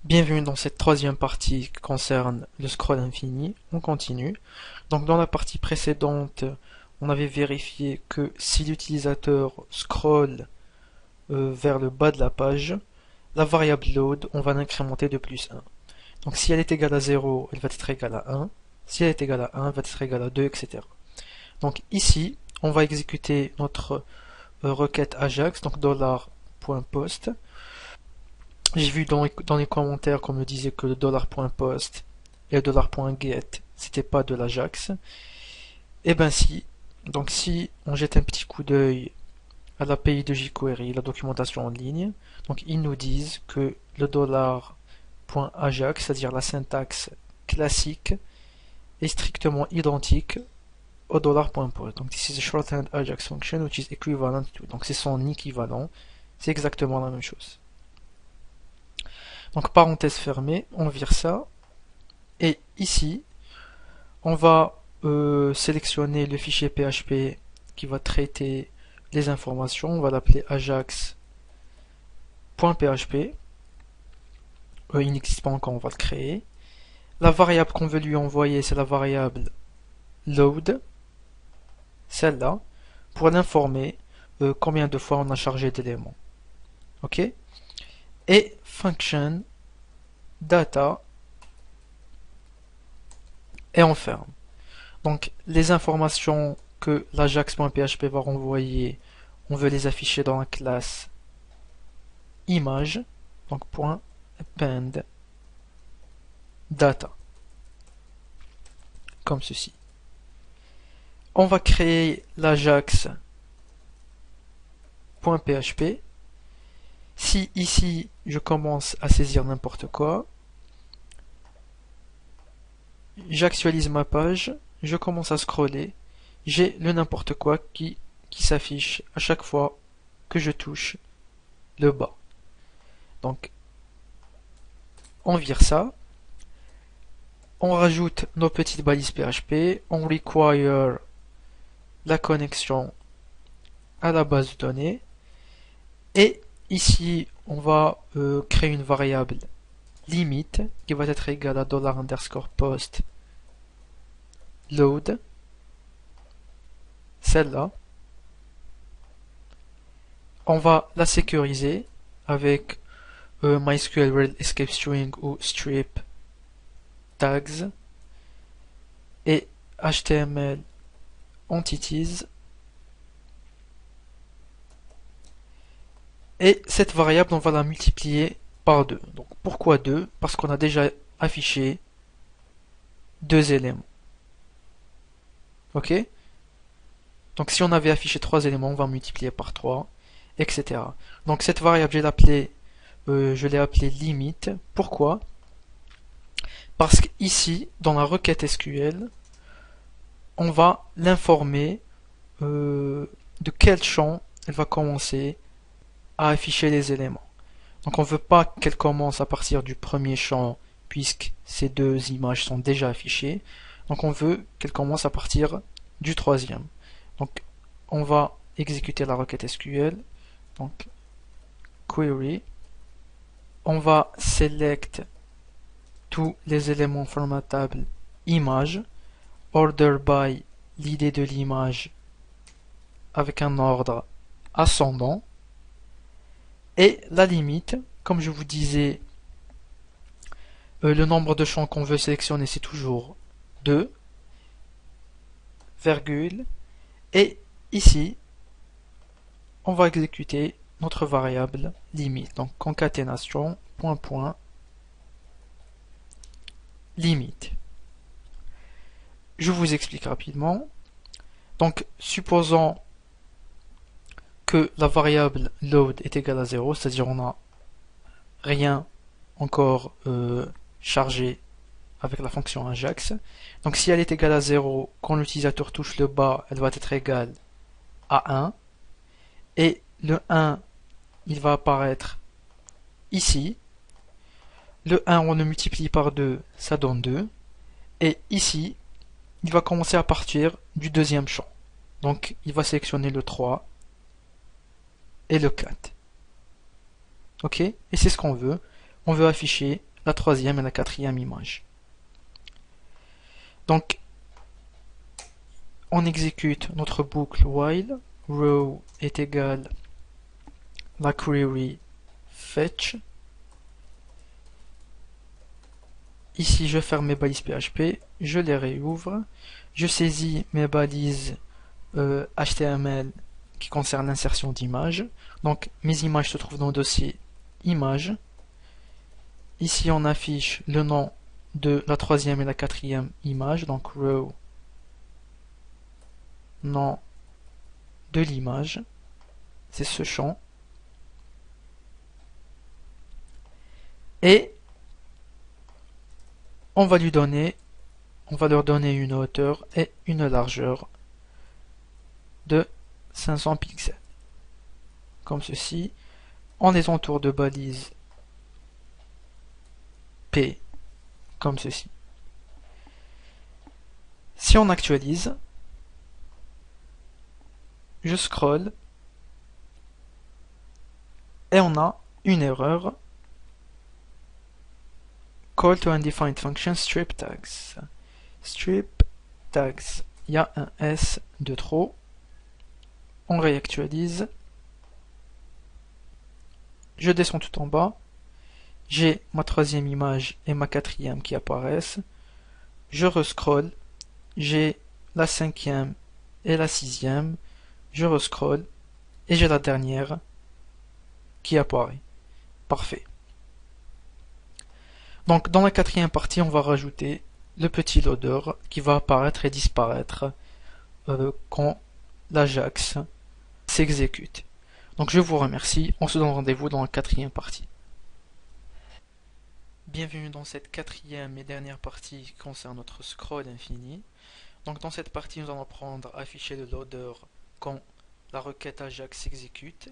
Bienvenue dans cette troisième partie qui concerne le scroll infini. On continue. Donc dans la partie précédente, on avait vérifié que si l'utilisateur scrolle vers le bas de la page, la variable load, on va l'incrémenter de plus 1. Donc si elle est égale à 0, elle va être égale à 1. Si elle est égale à 1, elle va être égale à 2, etc. Donc ici, on va exécuter notre requête Ajax, donc $.post. J'ai vu dans les commentaires qu'on me disait que le $.post et le $.get c'était pas de l'Ajax. Eh ben si. Donc si on jette un petit coup d'œil à l'API de jQuery, la documentation en ligne, donc ils nous disent que le $.ajax, c'est-à-dire la syntaxe classique, est strictement identique au $.post. Donc this is a shorthand Ajax function which is equivalent to. Donc c'est son équivalent, c'est exactement la même chose. Donc parenthèse fermée, on vire ça. Et ici, on va sélectionner le fichier PHP qui va traiter les informations. On va l'appeler ajax.php. Il n'existe pas encore, on va le créer. La variable qu'on veut lui envoyer, c'est la variable load, celle-là, pour l'informer combien de fois on a chargé d'éléments. Ok? Et function data et on ferme. Donc les informations que l'Ajax.php va renvoyer, on veut les afficher dans la classe image, donc .append data, comme ceci. On va créer l'Ajax.php. Si ici je commence à saisir n'importe quoi, j'actualise ma page, je commence à scroller, j'ai le n'importe quoi qui s'affiche à chaque fois que je touche le bas. Donc, on vire ça, on rajoute nos petites balises PHP, on require la connexion à la base de données, et ici, on va créer une variable limite qui va être égale à $_post load, celle-là. On va la sécuriser avec MySQL Read Escape String ou strip tags et HTML entities. Et cette variable, on va la multiplier par 2. Donc pourquoi 2? Parce qu'on a déjà affiché deux éléments. Ok? Donc si on avait affiché 3 éléments, on va multiplier par 3, etc. Donc cette variable, je l'ai appelée limite. Pourquoi? Parce qu'ici, dans la requête SQL, on va l'informer de quel champ elle va commencer à afficher les éléments. Donc on ne veut pas qu'elle commence à partir du premier champ, puisque ces deux images sont déjà affichées. Donc on veut qu'elle commence à partir du troisième. Donc on va exécuter la requête SQL. Donc query. On va select tous les éléments formatables image, order by l'idée de l'image avec un ordre ascendant, et la limite, comme je vous disais, le nombre de champs qu'on veut sélectionner c'est toujours 2, virgule, et ici on va exécuter notre variable limite, donc concaténation, limite. Je vous explique rapidement. Donc, supposons que la variable load est égale à 0, c'est-à-dire on n'a rien encore chargé avec la fonction Ajax. Donc si elle est égale à 0, quand l'utilisateur touche le bas, elle va être égale à 1. Et le 1, il va apparaître ici. Le 1, on le multiplie par 2, ça donne 2. Et ici, il va commencer à partir du deuxième champ. Donc il va sélectionner le 3 et le 4. Ok? Et c'est ce qu'on veut. On veut afficher la troisième et la quatrième image. Donc, on exécute notre boucle while row est égal la query fetch. Ici, je ferme mes balises PHP, je les réouvre, je saisis mes balises HTML qui concernent l'insertion d'images. Donc, mes images se trouvent dans le dossier images. Ici, on affiche le nom de la troisième et la quatrième image, donc row, nom de l'image, c'est ce champ. Et on va leur donner une hauteur et une largeur de 500 pixels. Comme ceci. On les entoure de balises P, comme ceci. Si on actualise, je scroll et on a une erreur. Call to undefined function strip tags. Strip tags, il y a un S de trop. On réactualise. Je descends tout en bas. J'ai ma troisième image et ma quatrième qui apparaissent. Je rescroll. J'ai la cinquième et la sixième. Je rescroll. Et j'ai la dernière qui apparaît. Parfait. Donc dans la quatrième partie, on va rajouter le petit loader qui va apparaître et disparaître quand l'Ajax s'exécute. Donc je vous remercie, on se donne rendez-vous dans la quatrième partie. Bienvenue dans cette quatrième et dernière partie qui concerne notre scroll infini. Donc dans cette partie, nous allons apprendre à afficher le loader quand la requête Ajax s'exécute